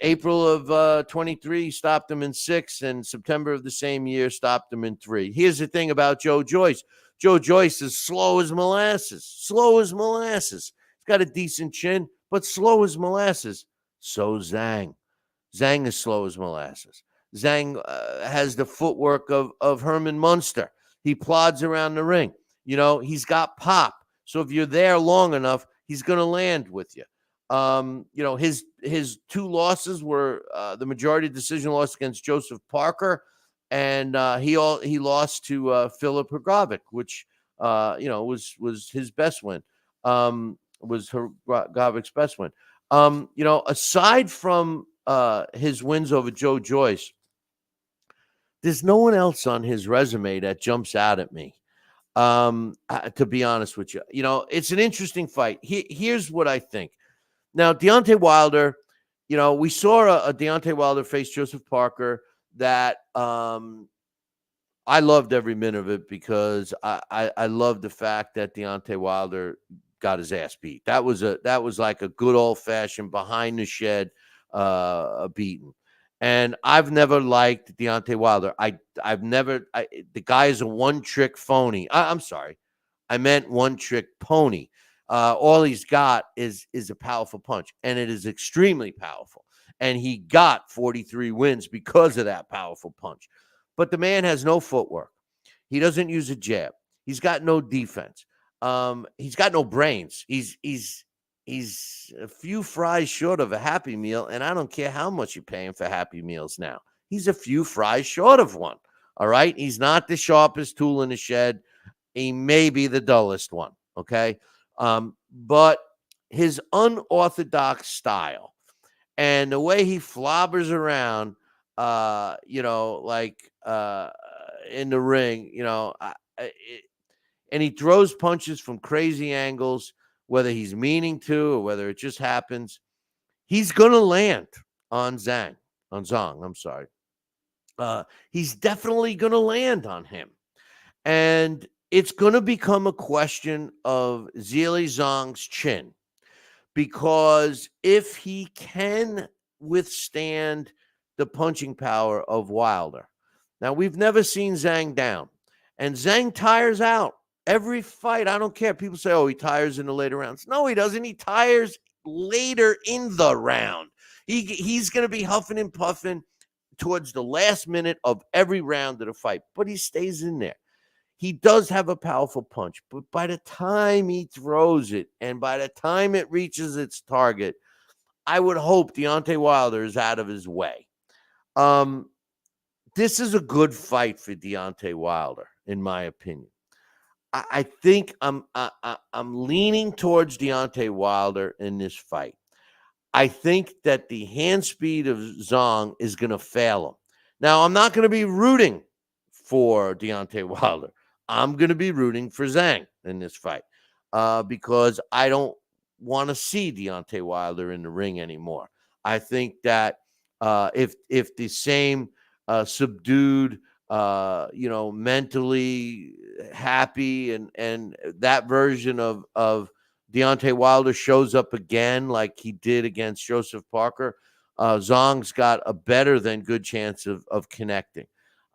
April of 23 stopped him in 6, and September of the same year stopped him in 3. Here's the thing about Joe Joyce. Joe Joyce is slow as molasses. Slow as molasses. He's got a decent chin, but slow as molasses. So Zhang. Zhang is slow as molasses. Zhang has the footwork of Herman Munster. He plods around the ring. He's got pop. So if you're there long enough, he's going to land with you. His 2 losses were the majority decision loss against Joseph Parker, and he lost to Philip Hrgovic, which was his best win. Was Hrgovic's best win. Aside from his wins over Joe Joyce, there's no one else on his resume that jumps out at me. To be honest with you, it's an interesting fight. Here's what I think. Now, Deontay Wilder, we saw a Deontay Wilder face Joseph Parker that I loved every minute of it, because I loved the fact that Deontay Wilder got his ass beat. That was like a good old fashioned behind the shed beating. And I've never liked Deontay Wilder. The guy is a one-trick phony. I'm sorry. I meant one-trick pony. All he's got is a powerful punch, and it is extremely powerful. And he got 43 wins because of that powerful punch. But the man has no footwork. He doesn't use a jab. He's got no defense. He's got no brains. He's a few fries short of a Happy Meal, and I don't care how much you're paying for Happy Meals now. He's a few fries short of one, all right? He's not the sharpest tool in the shed. He may be the dullest one, okay? But his unorthodox style and the way he flobbers around, in the ring, and he throws punches from crazy angles, whether he's meaning to or whether it just happens, he's going to land on Zhang. I'm sorry. He's definitely going to land on him. And it's going to become a question of Zhilie Zhang's chin, because if he can withstand the punching power of Wilder. Now, we've never seen Zhang down, and Zhang tires out every fight. I don't care. People say, he tires in the later rounds. No, he doesn't. He tires later in the round. He's going to be huffing and puffing towards the last minute of every round of the fight, but he stays in there. He does have a powerful punch, but by the time he throws it and by the time it reaches its target, I would hope Deontay Wilder is out of his way. This is a good fight for Deontay Wilder, in my opinion. I think I'm leaning towards Deontay Wilder in this fight. I think that the hand speed of Zhang is going to fail him. Now, I'm not going to be rooting for Deontay Wilder. I'm going to be rooting for Zhang in this fight because I don't want to see Deontay Wilder in the ring anymore. I think that if the same subdued, mentally happy and that version of Deontay Wilder shows up again like he did against Joseph Parker, Zhang's got a better than good chance of connecting.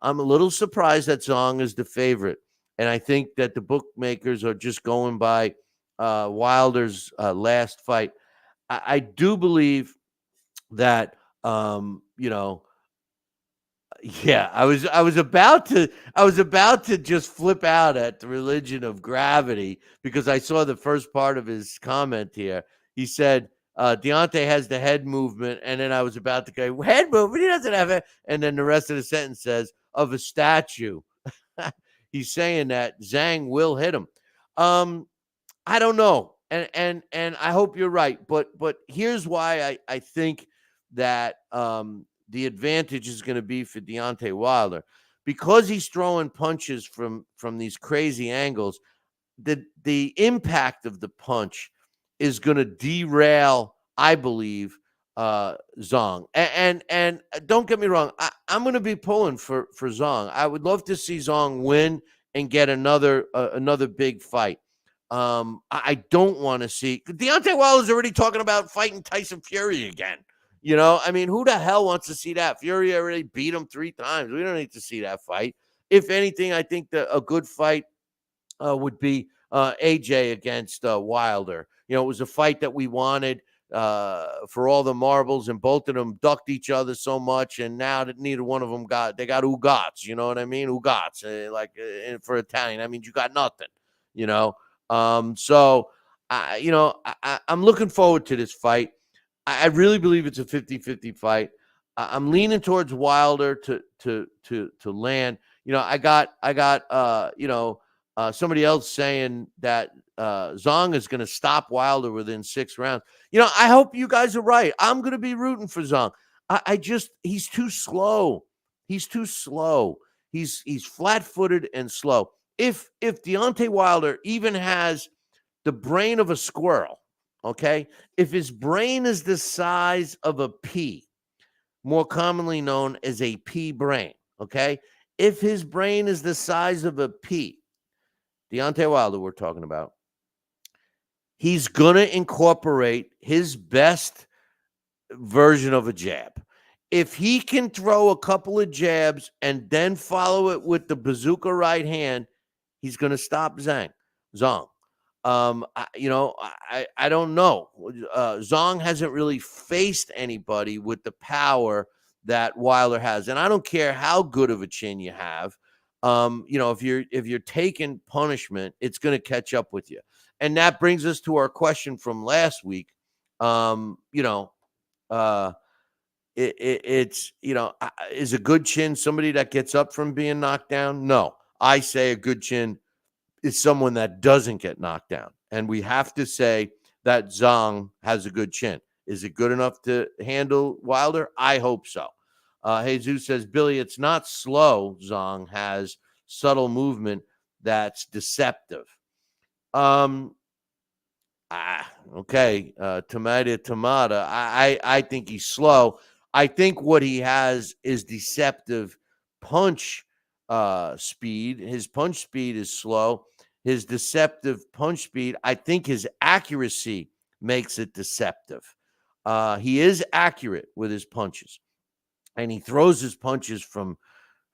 I'm a little surprised that Zhang is the favorite, and I think that the bookmakers are just going by Wilder's last fight. I do believe that I was about to just flip out at the religion of gravity because I saw the first part of his comment here. He said Deontay has the head movement, and then I was about to go, head movement, he doesn't have it. And then the rest of the sentence says, of a statue. He's saying that Zhang will hit him. I don't know. And I hope you're right. But here's why I think that the advantage is going to be for Deontay Wilder. Because he's throwing punches from these crazy angles, the impact of the punch is going to derail, I believe, Zhang. And don't get me wrong, I'm going to be pulling for Zhang. I would love to see Zhang win and get another big fight. I don't want to see Deontay Wilder's already talking about fighting Tyson Fury again. You know, I mean, who the hell wants to see that? Fury already beat him 3 times. We don't need to see that fight. If anything, I think that a good fight would be AJ against Wilder. You know, it was a fight that we wanted for all the marbles, and both of them ducked each other so much, and now that neither one of them got Ugats. You know what I mean? Ugats, for Italian, that means you got nothing. You know, so I'm looking forward to this fight. I really believe it's a 50-50 fight. I'm leaning towards Wilder to land. You know, I got somebody else saying that Zhang is going to stop Wilder within 6 rounds. You know, I hope you guys are right. I'm going to be rooting for Zhang. He's too slow. He's too slow. He's flat-footed and slow. If Deontay Wilder even has the brain of a squirrel, okay, if his brain is the size of a pea, more commonly known as a pea brain, okay, if his brain is the size of a pea, Deontay Wilder we're talking about, he's going to incorporate his best version of a jab. If he can throw a couple of jabs and then follow it with the bazooka right hand, he's going to stop Zhang. I don't know. Zhang hasn't really faced anybody with the power that Wilder has, and I don't care how good of a chin you have. If you're taking punishment, it's going to catch up with you. And that brings us to our question from last week. Is a good chin somebody that gets up from being knocked down? No, I say a good chin is someone that doesn't get knocked down. And we have to say that Zhang has a good chin. Is it good enough to handle Wilder? I hope so. Jesus says, Billy, it's not slow. Zhang has subtle movement that's deceptive. Okay. Tomato. I think he's slow. I think what he has is deceptive punch speed. His punch speed is slow. His deceptive punch speed, I think his accuracy makes it deceptive. He is accurate with his punches, and he throws his punches from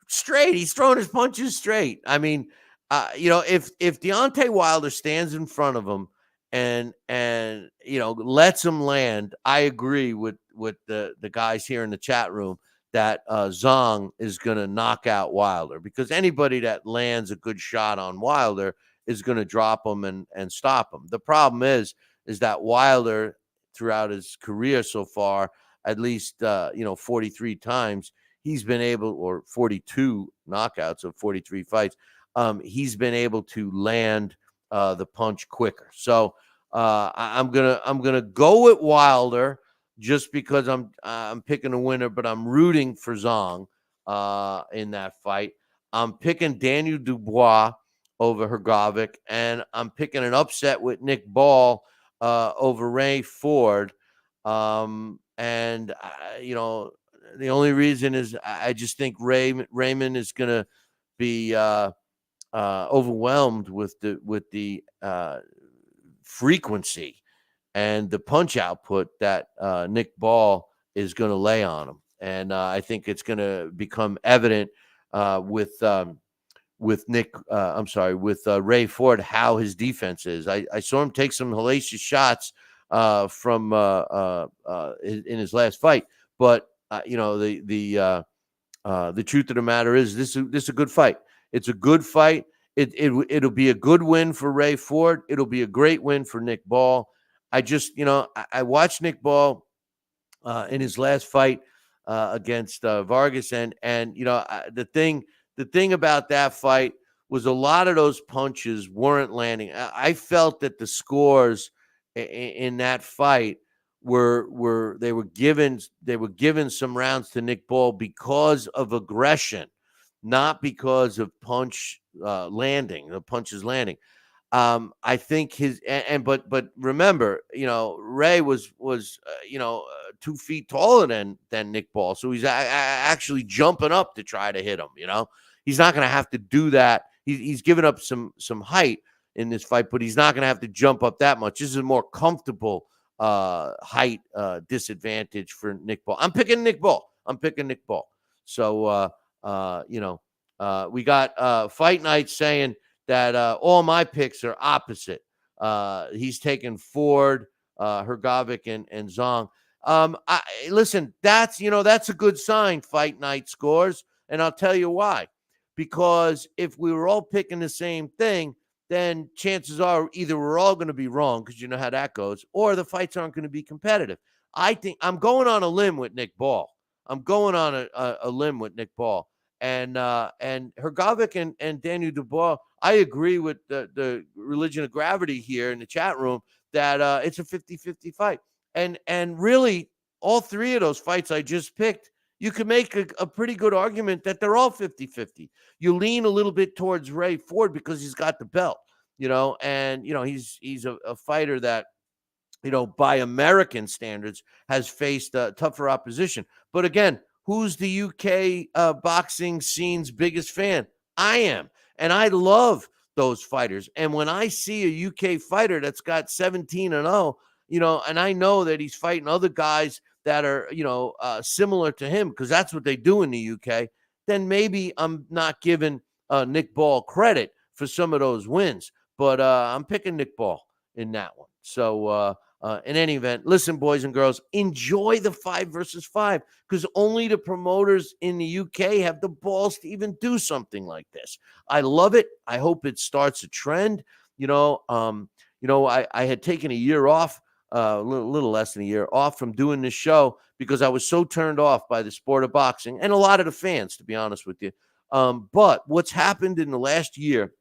straight. He's throwing his punches straight. I mean, if Deontay Wilder stands in front of him and lets him land, I agree with the guys here in the chat room that Zhang is going to knock out Wilder, because anybody that lands a good shot on Wilder is going to drop him and stop him. The problem is that Wilder, throughout his career so far, at least 43 times, he's been able, or 42 knockouts of 43 fights, he's been able to land the punch quicker. So I'm gonna go with Wilder just because I'm picking a winner, but I'm rooting for Zhang in that fight. I'm picking Daniel Dubois over Hrgovic, and I'm picking an upset with Nick Ball over Ray Ford. The only reason is I just think Raymond is going to be overwhelmed with the frequency and the punch output that Nick Ball is going to lay on him, and I think it's going to become evident with Ray Ford how his defense is. I saw him take some hellacious shots from in his last fight, but the truth of the matter is this is a good fight. It's a good fight. It'll be a good win for Ray Ford. It'll be a great win for Nick Ball. I watched Nick Ball in his last fight against Vargas, and the thing about that fight was a lot of those punches weren't landing. I felt that the scores in that fight were given some rounds to Nick Ball because of aggression, not because of punches landing. I think but remember, Ray was 2 feet taller than Nick Ball, so he's actually jumping up to try to hit him. He's not going to have to do that. He's given up some height in this fight, but he's not going to have to jump up that much. This is a more comfortable height disadvantage for Nick Ball. I'm picking Nick Ball. So we got Fight Night saying that all my picks are opposite. He's taking Ford, Hrgovic, and Zhang. Listen, that's a good sign. Fight Night scores, and I'll tell you why. Because if we were all picking the same thing, then chances are either we're all going to be wrong, because you know how that goes, or the fights aren't going to be competitive. I think I'm going on a limb with Nick Ball. And Hrgovic and Daniel Dubois, I agree with the religion of gravity here in the chat room that it's a 50-50 fight. And really, all three of those fights I just picked, you could make a pretty good argument that they're all 50-50. You lean a little bit towards Ray Ford because he's got the belt, and he's a fighter that, by American standards, has faced tougher opposition. But again, who's the UK boxing scene's biggest fan? I am. And I love those fighters. And when I see a UK fighter that's got 17-0, and I know that he's fighting other guys that are, similar to him, because that's what they do in the UK, then maybe I'm not giving Nick Ball credit for some of those wins. But I'm picking Nick Ball in that one. So, in any event, listen, boys and girls, enjoy the 5 versus 5, because only the promoters in the UK have the balls to even do something like this. I love it. I hope it starts a trend. I had taken a year off, a little less than a year off from doing this show, because I was so turned off by the sport of boxing and a lot of the fans, to be honest with you. But what's happened in the last year,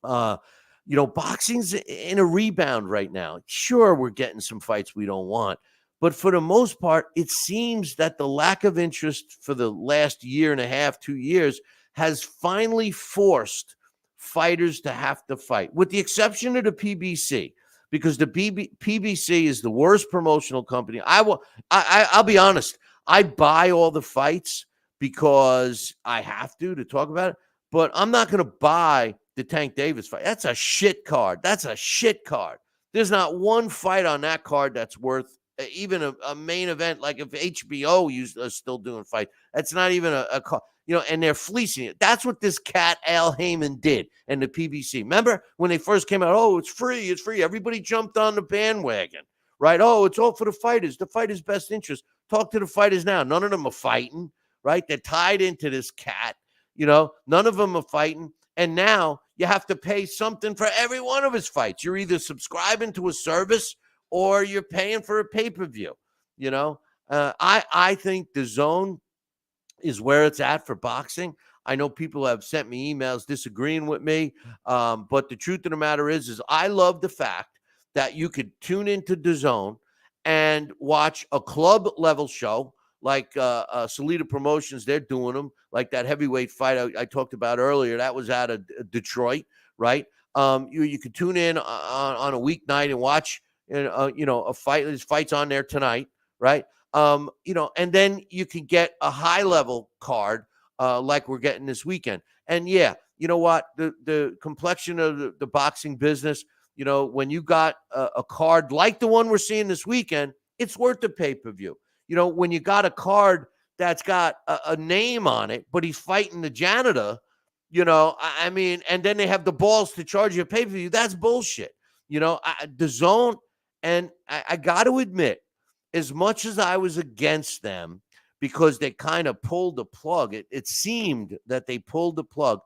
boxing's in a rebound right now. Sure, we're getting some fights we don't want, but for the most part, it seems that the lack of interest for the last year and a half, 2 years, has finally forced fighters to have to fight, with the exception of the PBC, because the PBC is the worst promotional company. I'll be honest, I buy all the fights because I have to talk about it, but I'm not going to buy the Tank Davis fight. That's a shit card. There's not one fight on that card that's worth even a main event. Like if HBO are still doing fight, that's not even a card, and they're fleecing it. That's what this cat Al Heyman did and the PBC. Remember when they first came out? Oh, it's free. Everybody jumped on the bandwagon, right? Oh, it's all for the fighters. The fighters' best interest. Talk to the fighters now. None of them are fighting, right? They're tied into this cat. None of them are fighting. And now you have to pay something for every one of his fights. You're either subscribing to a service or you're paying for a pay-per-view. I think the zone is where it's at for boxing. I know people have sent me emails disagreeing with me, but the truth of the matter is I love the fact that you could tune into the zone and watch a club level show like Salida Promotions. They're doing them, like that heavyweight fight I talked about earlier. That was out of Detroit, right? You could tune in on a weeknight and watch, a fight. There's fights on there tonight, right? And then you can get a high level card like we're getting this weekend. And yeah, you know what? The complexion of the boxing business, when you got a card like the one we're seeing this weekend, it's worth the pay-per-view. When you got a card that's got a name on it, but he's fighting the janitor, and then they have the balls to charge you a pay-per-view, that's bullshit. The zone, and I got to admit, as much as I was against them because they kind of pulled the plug, it seemed that they pulled the plug.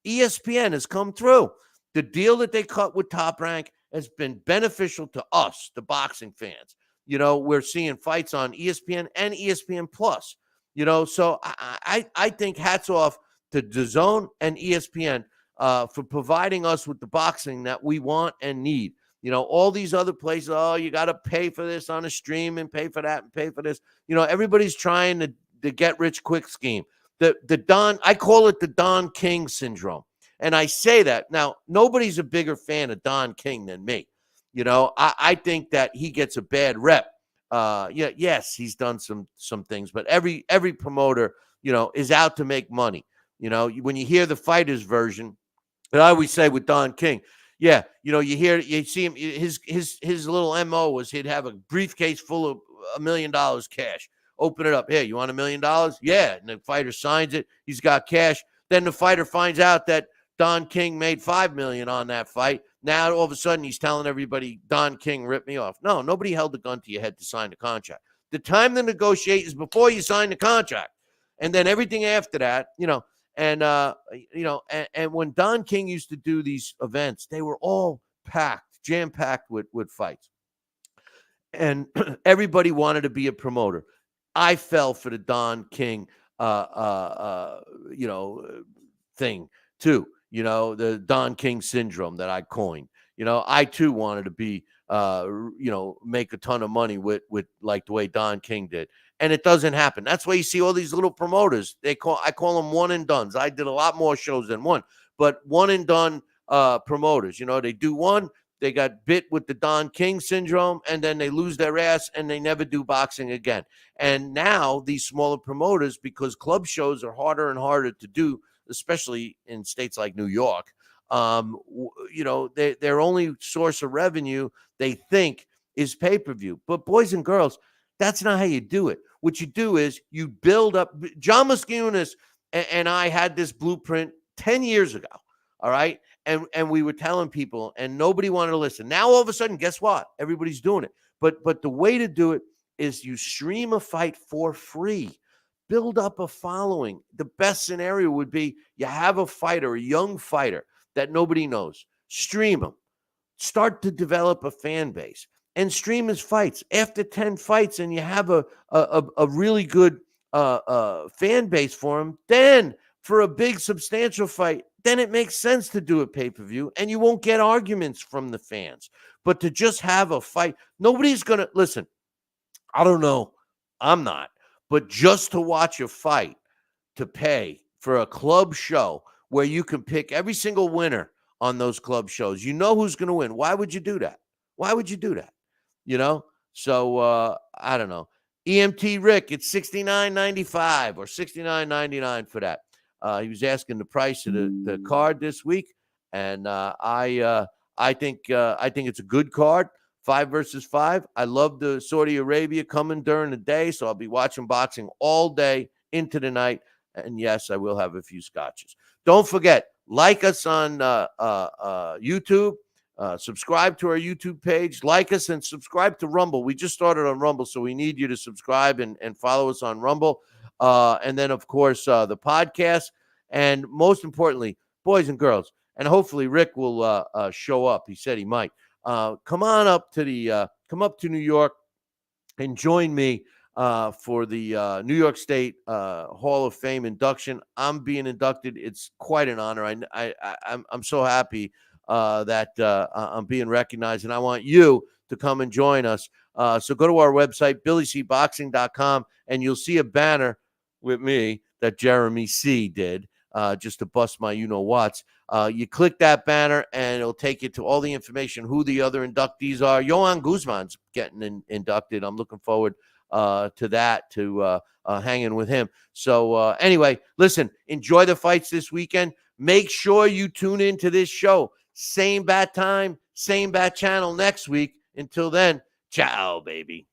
ESPN has come through. The deal that they cut with Top Rank has been beneficial to us, the boxing fans. We're seeing fights on ESPN and ESPN Plus. So I think hats off to DAZN and ESPN for providing us with the boxing that we want and need. All these other places, you got to pay for this on a stream and pay for that and pay for this. Everybody's trying to get rich quick scheme. I call it the Don King syndrome. And I say that. Now, nobody's a bigger fan of Don King than me. I think that he gets a bad rep. Yes, he's done some things, but every promoter, is out to make money. When you hear the fighters version, and I always say with Don King, Yeah, you see him. His little mo was he'd have a briefcase full of $1 million cash. Open it up. Here, you want $1 million? Yeah, and the fighter signs it. He's got cash. Then the fighter finds out that Don King made $5 million on that fight. Now all of a sudden he's telling everybody Don King ripped me off. No, nobody held the gun to your head to sign the contract. The time to negotiate is before you sign the contract, and then everything after that, And and when Don King used to do these events, they were all packed, jam-packed with fights. And everybody wanted to be a promoter. I fell for the Don King thing too. The Don King syndrome that I coined. I too wanted to be make a ton of money with like the way Don King did. And it doesn't happen. That's why you see all these little promoters. I call them one and dones. I did a lot more shows than one, but one and done promoters. They do one, they got bit with the Don King syndrome, and then they lose their ass and they never do boxing again. And now these smaller promoters, because club shows are harder and harder to do, especially in states like New York, their only source of revenue, they think, is pay-per-view. But boys and girls, that's not how you do it. What you do is you build up. John Muscunas and I had this blueprint 10 years ago, all right? And we were telling people, and nobody wanted to listen. Now, all of a sudden, guess what? Everybody's doing it. But the way to do it is you stream a fight for free. Build up a following. The best scenario would be you have a fighter, a young fighter that nobody knows. Stream him. Start to develop a fan base. And stream his fights. After 10 fights and you have a really good fan base for him, then for a big substantial fight, then it makes sense to do a pay-per-view and you won't get arguments from the fans. But to just have a fight, nobody's going to, listen, I don't know, I'm not, but just to watch a fight, to pay for a club show where you can pick every single winner on those club shows, who's going to win. Why would you do that? Why would you do that? So I don't know. EMT Rick, it's $69.95 or $69.99 for that. He was asking the price of the card this week, and I think it's a good card, 5 versus 5. I love the Saudi Arabia coming during the day, so I'll be watching boxing all day into the night. And yes, I will have a few scotches. Don't forget, like us on YouTube. Subscribe to our YouTube page, like us, and subscribe to Rumble. We just started on Rumble, so we need you to subscribe and follow us on Rumble. And then, of course, the podcast. And most importantly, boys and girls, and hopefully Rick will show up. He said he might. Come up to New York and join me for the New York State Hall of Fame induction. I'm being inducted. It's quite an honor. I'm so happy that I'm being recognized, and I want you to come and join us. So go to our website, BillyCBoxing.com, and you'll see a banner with me that Jeremy C. did just to bust my you-know-whats. You click that banner, and it'll take you to all the information, who the other inductees are. Johan Guzman's getting inducted. I'm looking forward to that, to hanging with him. So anyway, listen, enjoy the fights this weekend. Make sure you tune into this show. Same bat time, same bat channel next week. Until then, ciao, baby.